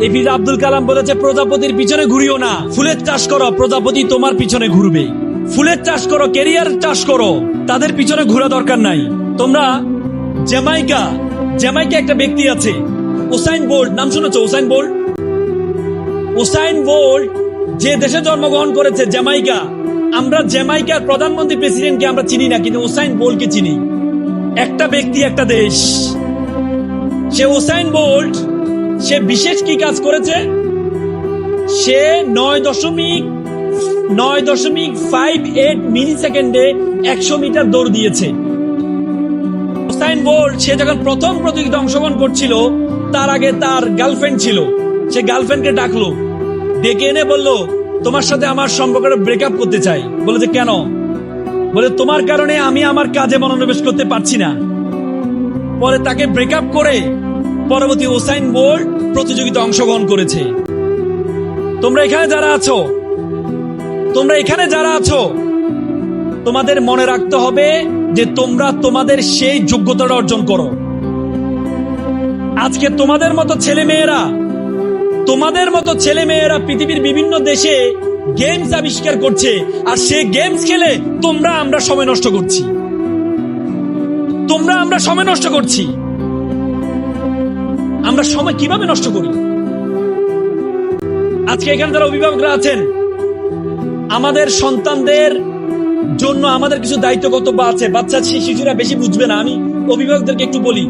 APJ Abdul Kalam বলেছে, প্রজাপতির পিছনে ঘুরিও না, ফুলের চাষ করো, প্রজাপতি তোমার পিছনে ঘুরবে। ফুলের চাষ করো, ক্যারিয়ার চাষ করো, তাদের পিছনে ঘোরা দরকার নাই। তোমরা জ্যামাইকা একটা ব্যক্তি আছে, উসাইন বোল্ট, নাম শুনেছো? উসাইন বোল্ট যে দেশে জন্মগ্রহণ করেছে, জ্যামাইকা। আমরা জ্যামাইকার প্রধানমন্ত্রী প্রেসিডেন্টকে আমরা চিনি না, কিন্তু উসাইন বোল্টকে চিনি। একটা ব্যক্তি, একটা দেশ। সে উসাইন বোল্ট, সে বিশেষ কি কাজ করেছে? সে 9.58 মিলি সেকেন্ডে 100 মিটার দৌড় দিয়েছে। উসাইন বোল্ট সে যখন প্রথম প্রতিযোগিতা অংশগ্রহণ করছিল, তার আগে তার গার্লফ্রেন্ড ছিল। সে গার্লফ্রেন্ডকে ডাকলো, ডেকে এনে বলল, তোমার সাথে আমার সম্পর্কটা ব্রেকআপ করতে চাই। বলেছে কেন? বলে, তোমার কারণে আমি আমার কাজে মনোনিবেশ করতে পারছি না। পরে তাকে ব্রেকআপ করে পরবর্তী উসাইন বোল্ট প্রতিযোগিতা অংশগ্রহণ করেছে। তোমরা এখানে যারা আছো, তোমাদের মনে রাখতে হবে যে তোমরা তোমাদের সেই যোগ্যতাটা অর্জন করো। আজকে তোমাদের মতো ছেলেমেয়েরা পৃথিবীর বিভিন্ন দেশে গেমস আবিষ্কার করছে, আর সেই গেমস খেলে আমরা সময় নষ্ট করছি। আমরা সময় কিভাবে নষ্ট করি? আজকে এখানে যারা অভিভাবকরা আছেন, আমাদের সন্তানদের জন্য আমাদের কিছু দায়িত্ব কর্তব্য আছে। বাচ্চা শিশুরা বেশি বুঝবে না, আমি অভিভাবকদেরকে একটু বলি,